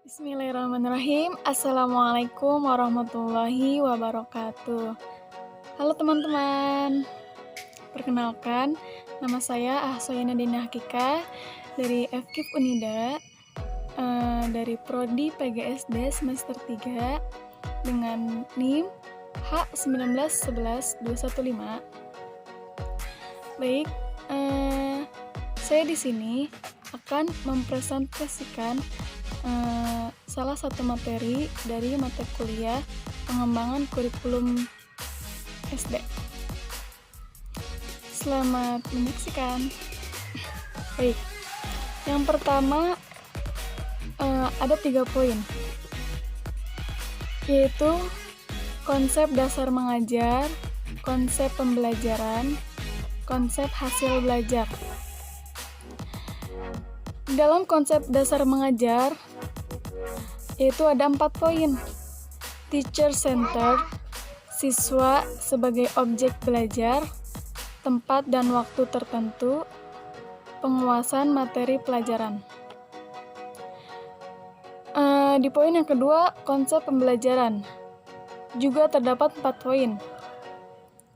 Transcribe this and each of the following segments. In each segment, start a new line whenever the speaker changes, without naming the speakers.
Bismillahirrahmanirrahim. Assalamualaikum warahmatullahi wabarakatuh. Halo teman-teman. Perkenalkan, nama saya Ahsoyana Dina Hakika dari FKIP Unida, dari Prodi PGSD semester 3 dengan NIM H1911215. Baik, saya di sini akan mempresentasikan salah satu materi dari mata kuliah pengembangan kurikulum SD. Selamat menyaksikan. Baik, yang pertama ada 3 poin, yaitu konsep dasar mengajar, konsep pembelajaran, konsep hasil belajar. Dalam konsep dasar mengajar, yaitu ada 4 poin. Teacher centered, siswa sebagai objek belajar, tempat dan waktu tertentu, penguasaan materi pelajaran. Di poin yang kedua, konsep pembelajaran, juga terdapat 4 poin.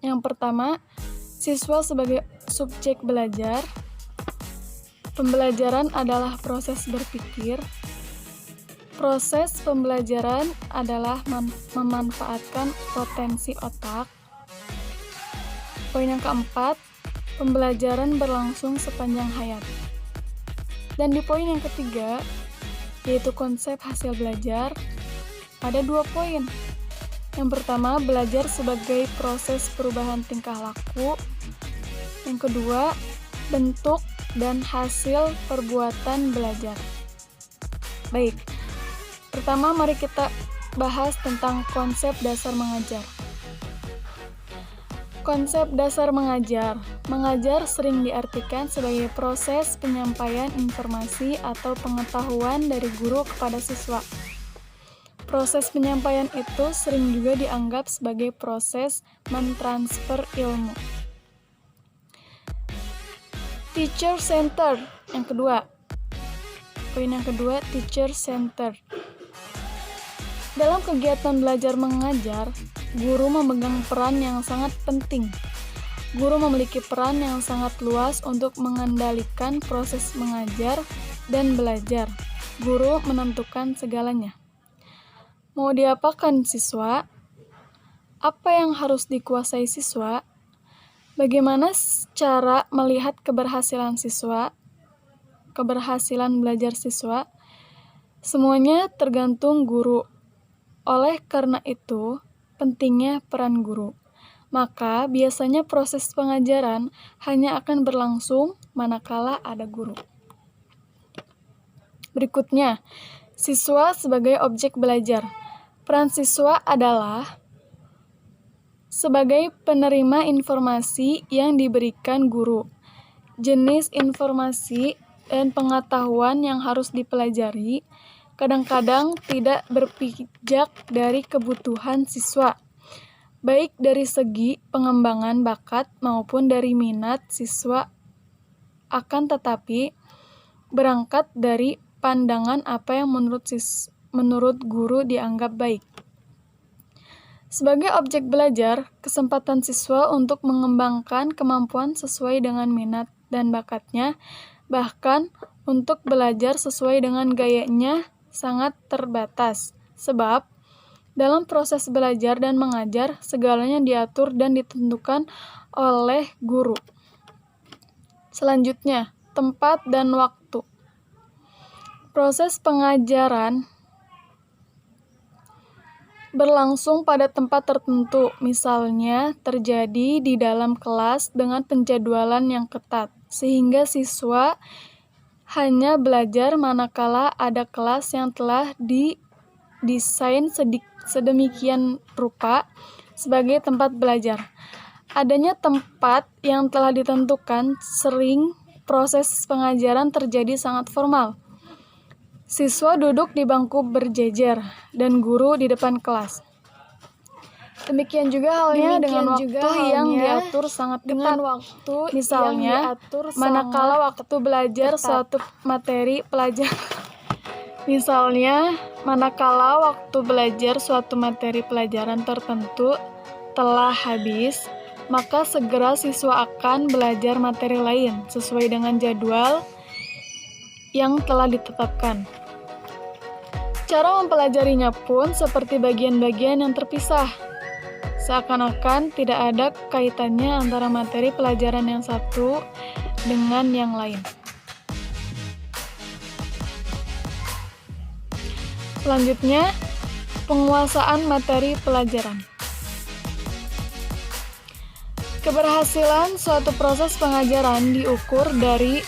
Yang pertama, siswa sebagai subjek belajar. Pembelajaran adalah proses berpikir. Proses pembelajaran adalah memanfaatkan potensi otak. Poin yang keempat, pembelajaran berlangsung sepanjang hayat. Dan di poin yang ketiga, yaitu konsep hasil belajar, ada 2 poin. Yang pertama, belajar sebagai proses perubahan tingkah laku. Yang kedua, bentuk dan hasil perbuatan belajar. Baik, pertama mari kita bahas tentang konsep dasar mengajar. Konsep dasar mengajar. Mengajar sering diartikan sebagai proses penyampaian informasi atau pengetahuan dari guru kepada siswa. Proses penyampaian itu sering juga dianggap sebagai proses mentransfer ilmu. Teacher centered, yang kedua. Poin yang kedua, teacher centered. Dalam kegiatan belajar mengajar, guru memegang peran yang sangat penting. Guru memiliki peran yang sangat luas untuk mengendalikan proses mengajar dan belajar. Guru menentukan segalanya. Mau diapakan siswa? Apa yang harus dikuasai siswa? Bagaimana cara melihat keberhasilan siswa, keberhasilan belajar siswa? Semuanya tergantung guru. Oleh karena itu, pentingnya peran guru. Maka, biasanya proses pengajaran hanya akan berlangsung manakala ada guru. Berikutnya, siswa sebagai objek belajar. Peran siswa adalah sebagai penerima informasi yang diberikan guru, jenis informasi dan pengetahuan yang harus dipelajari kadang-kadang tidak berpijak dari kebutuhan siswa, baik dari segi pengembangan bakat maupun dari minat siswa, akan tetapi berangkat dari pandangan apa yang menurut guru dianggap baik. Sebagai objek belajar, kesempatan siswa untuk mengembangkan kemampuan sesuai dengan minat dan bakatnya, bahkan untuk belajar sesuai dengan gayanya sangat terbatas. Sebab, dalam proses belajar dan mengajar, segalanya diatur dan ditentukan oleh guru. Selanjutnya, tempat dan waktu. Proses pengajaran berlangsung pada tempat tertentu, misalnya terjadi di dalam kelas dengan penjadwalan yang ketat, sehingga siswa hanya belajar manakala ada kelas yang telah didesain sedemikian rupa sebagai tempat belajar. Adanya tempat yang telah ditentukan, sering proses pengajaran terjadi sangat formal. Siswa duduk di bangku berjejer dan guru di depan kelas. Demikian juga halnya dengan waktu yang diatur sangat ketat. Misalnya, manakala waktu belajar suatu materi pelajaran Misalnya, manakala waktu belajar suatu materi pelajaran tertentu telah habis, maka segera siswa akan belajar materi lain sesuai dengan jadwal yang telah ditetapkan. Cara mempelajarinya pun seperti bagian-bagian yang terpisah. Seakan-akan tidak ada kaitannya antara materi pelajaran yang satu dengan yang lain. Selanjutnya, penguasaan materi pelajaran. Keberhasilan suatu proses pengajaran diukur dari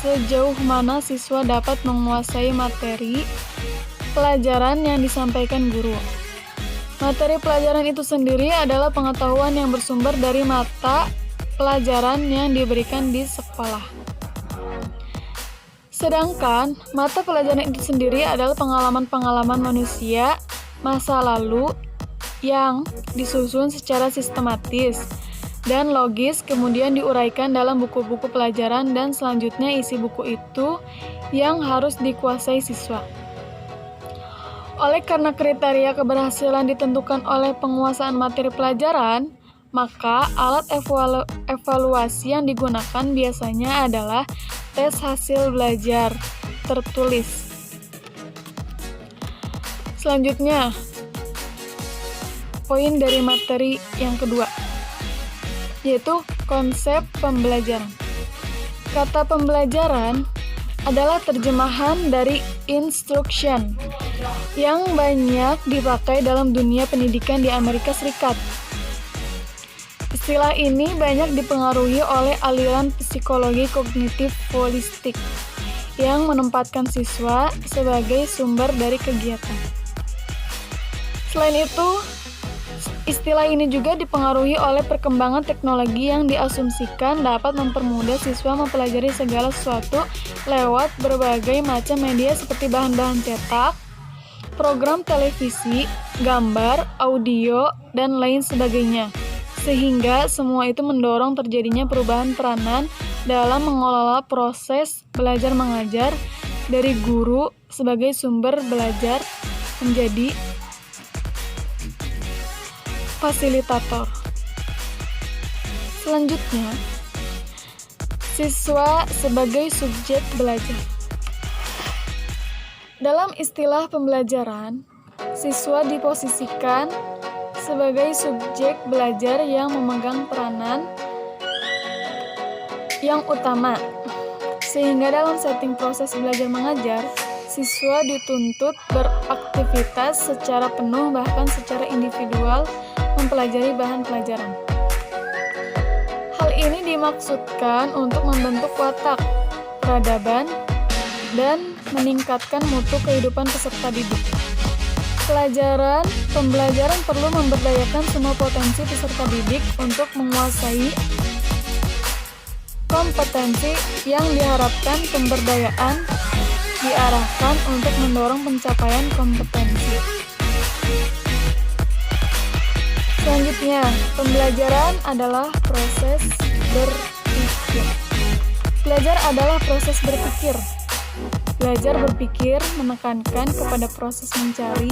sejauh mana siswa dapat menguasai materi pelajaran yang disampaikan guru. Materi pelajaran itu sendiri adalah pengetahuan yang bersumber dari mata pelajaran yang diberikan di sekolah. Sedangkan mata pelajaran itu sendiri adalah pengalaman-pengalaman manusia masa lalu yang disusun secara sistematis dan logis, kemudian diuraikan dalam buku-buku pelajaran, dan selanjutnya isi buku itu yang harus dikuasai siswa. Oleh karena kriteria keberhasilan ditentukan oleh penguasaan materi pelajaran, maka alat evaluasi yang digunakan biasanya adalah tes hasil belajar tertulis. Selanjutnya, poin dari materi yang kedua, yaitu konsep pembelajaran. Kata pembelajaran adalah terjemahan dari instruction yang banyak dipakai dalam dunia pendidikan di Amerika Serikat. Istilah ini banyak dipengaruhi oleh aliran psikologi kognitif holistik yang menempatkan siswa sebagai sumber dari kegiatan. Selain itu, istilah ini juga dipengaruhi oleh perkembangan teknologi yang diasumsikan dapat mempermudah siswa mempelajari segala sesuatu lewat berbagai macam media seperti bahan-bahan cetak, program televisi, gambar, audio, dan lain sebagainya. Sehingga semua itu mendorong terjadinya perubahan peranan dalam mengelola proses belajar mengajar dari guru sebagai sumber belajar menjadi fasilitator. Selanjutnya, siswa sebagai subjek belajar. Dalam istilah pembelajaran, siswa diposisikan sebagai subjek belajar yang memegang peranan yang utama, sehingga dalam setting proses belajar mengajar, siswa dituntut beraktivitas secara penuh bahkan secara individual mempelajari bahan pelajaran. Hal ini dimaksudkan untuk membentuk watak, peradaban, dan meningkatkan mutu kehidupan peserta didik. Pembelajaran perlu memberdayakan semua potensi peserta didik untuk menguasai kompetensi yang diharapkan. Pemberdayaan diarahkan untuk mendorong pencapaian kompetensi. Selanjutnya, pembelajaran adalah proses berpikir. Belajar adalah proses berpikir. Belajar berpikir menekankan kepada proses mencari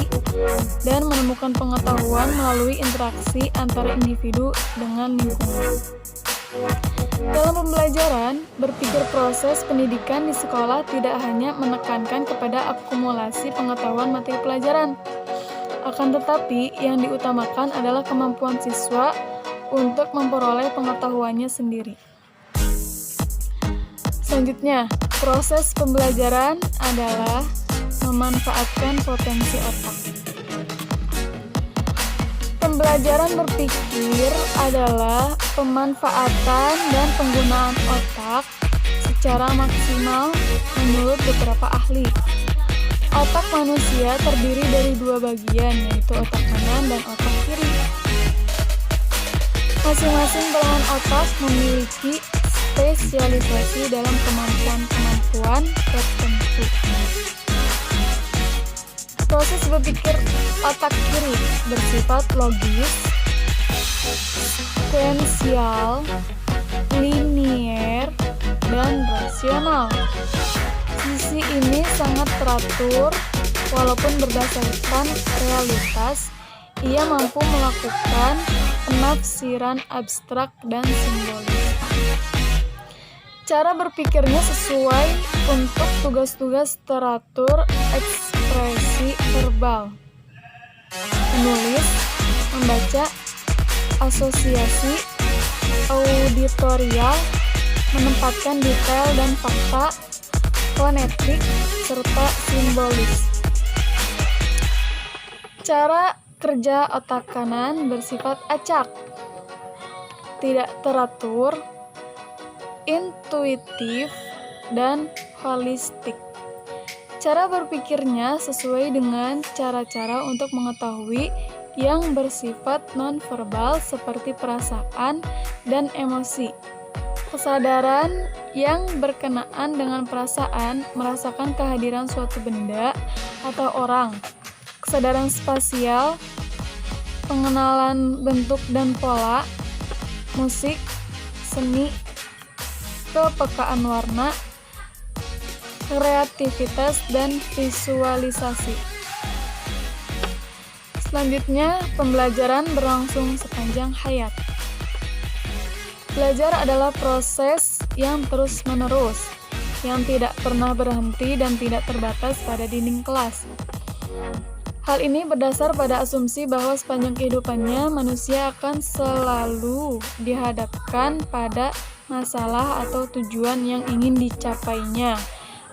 dan menemukan pengetahuan melalui interaksi antara individu dengan lingkungan. Dalam pembelajaran, berpikir proses pendidikan di sekolah tidak hanya menekankan kepada akumulasi pengetahuan materi pelajaran, akan tetapi yang diutamakan adalah kemampuan siswa untuk memperoleh pengetahuannya sendiri. Selanjutnya, proses pembelajaran adalah memanfaatkan potensi otak. Pembelajaran berpikir adalah pemanfaatan dan penggunaan otak secara maksimal menurut beberapa ahli. Otak manusia terdiri dari dua bagian, yaitu otak kanan dan otak kiri. Masing-masing belahan otak memiliki spesialisasi dalam kemampuan-kemampuan tertentu. Proses berpikir otak kiri bersifat logis, sekuensial, linier, dan rasional. Sisi ini sangat teratur Walaupun berdasarkan realitas, ia mampu melakukan penafsiran abstrak dan simbolis. Cara berpikirnya sesuai untuk tugas-tugas teratur ekspresi verbal. Menulis, membaca, asosiasi, auditorial, menempatkan detail dan fakta, fonetik, serta simbolis. Cara kerja otak kanan bersifat acak, tidak teratur, intuitif, dan holistik. Cara berpikirnya sesuai dengan cara-cara untuk mengetahui yang bersifat nonverbal seperti perasaan dan emosi. Kesadaran yang berkenaan dengan perasaan, merasakan kehadiran suatu benda atau orang. Kesadaran spasial, pengenalan bentuk dan pola, musik, seni, kepekaan warna, kreativitas, dan visualisasi. Selanjutnya, pembelajaran berlangsung sepanjang hayat. Belajar adalah proses yang terus-menerus, yang tidak pernah berhenti dan tidak terbatas pada dinding kelas. Hal ini berdasar pada asumsi bahwa sepanjang kehidupannya manusia akan selalu dihadapkan pada masalah atau tujuan yang ingin dicapainya.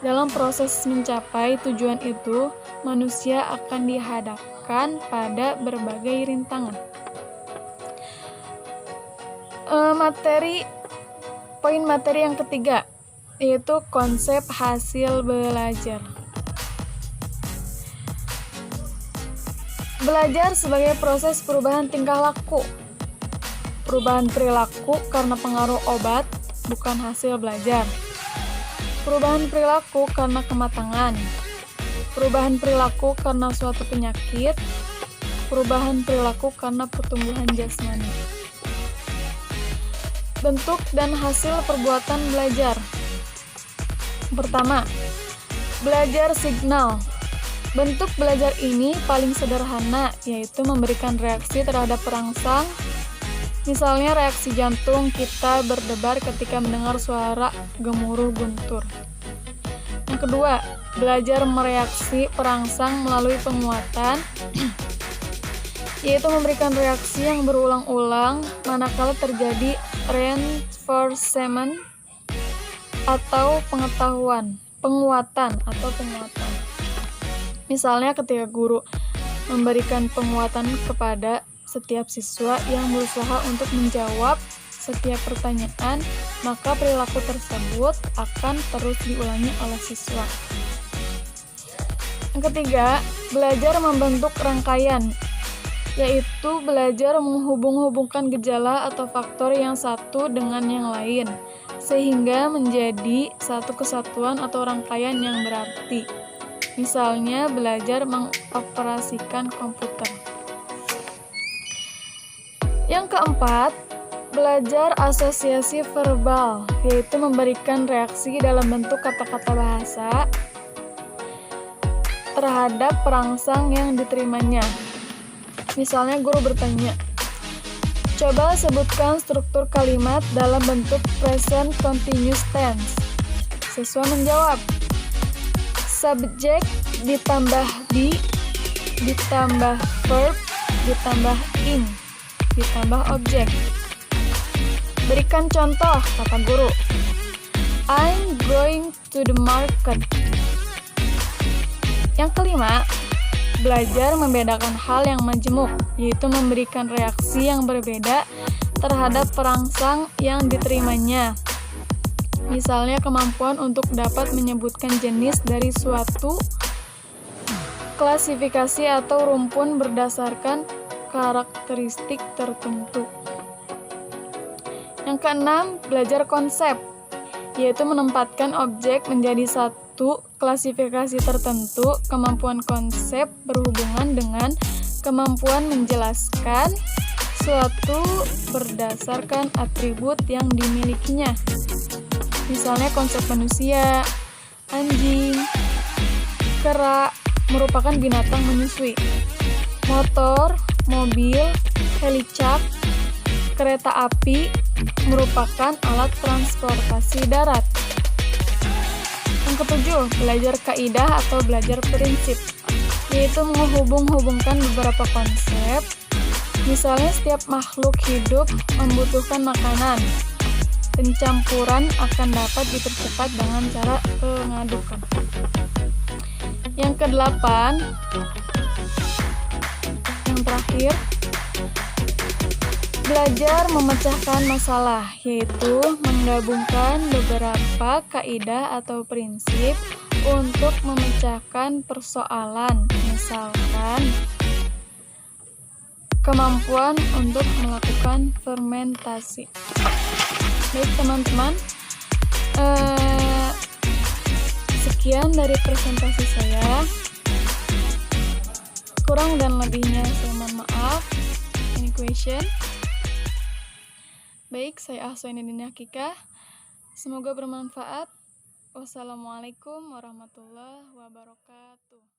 Dalam proses mencapai tujuan itu, manusia akan dihadapkan pada berbagai rintangan. Poin materi yang ketiga, yaitu konsep hasil belajar. Belajar sebagai proses perubahan tingkah laku. Perubahan perilaku karena pengaruh obat, bukan hasil belajar. Perubahan perilaku karena kematangan. Perubahan perilaku karena suatu penyakit. Perubahan perilaku karena pertumbuhan jasmani. Bentuk dan hasil perbuatan belajar. Pertama, belajar signal. Bentuk belajar ini paling sederhana, yaitu memberikan reaksi terhadap perangsang. Misalnya reaksi jantung kita berdebar ketika mendengar suara gemuruh guntur. Yang kedua, belajar mereaksi perangsang melalui penguatan, yaitu memberikan reaksi yang berulang-ulang manakala terjadi reinforcement atau penguatan. Misalnya ketika guru memberikan penguatan kepada setiap siswa yang berusaha untuk menjawab setiap pertanyaan, maka perilaku tersebut akan terus diulangi oleh siswa. Yang ketiga, belajar membentuk rangkaian, yaitu belajar menghubung-hubungkan gejala atau faktor yang satu dengan yang lain, sehingga menjadi satu kesatuan atau rangkaian yang berarti. Misalnya, belajar mengoperasikan komputer. Yang keempat, belajar asosiasi verbal, yaitu memberikan reaksi dalam bentuk kata-kata bahasa terhadap perangsang yang diterimanya. Misalnya, guru bertanya, coba sebutkan struktur kalimat dalam bentuk present continuous tense. Siswa menjawab, subjek ditambah be, ditambah verb, ditambah ing, ditambah objek. Berikan contoh, kata guru. I'm going to the market. Yang kelima, belajar membedakan hal yang majemuk, yaitu memberikan reaksi yang berbeda terhadap perangsang yang diterimanya. Misalnya kemampuan untuk dapat menyebutkan jenis dari suatu klasifikasi atau rumpun berdasarkan karakteristik tertentu. Yang keenam, belajar konsep, yaitu menempatkan objek menjadi satu klasifikasi tertentu. Kemampuan konsep berhubungan dengan kemampuan menjelaskan suatu berdasarkan atribut yang dimilikinya. Misalnya konsep manusia, anjing, kera, merupakan binatang menyusui. Motor, mobil, helicak, kereta api merupakan alat transportasi darat. Yang ketujuh, belajar kaidah atau belajar prinsip, yaitu menghubung-hubungkan beberapa konsep. Misalnya setiap makhluk hidup membutuhkan makanan. Pencampuran akan dapat dipercepat dengan cara pengadukan. Yang kedelapan, yang terakhir, belajar memecahkan masalah, yaitu menggabungkan beberapa kaidah atau prinsip untuk memecahkan persoalan. Misalkan, kemampuan untuk melakukan fermentasi. Baik teman-teman, sekian dari presentasi saya. Kurang dan lebihnya saya mohon maaf. Any question? Baik, saya Ahsanidin Hakikah. Semoga bermanfaat. Wassalamualaikum warahmatullahi wabarakatuh.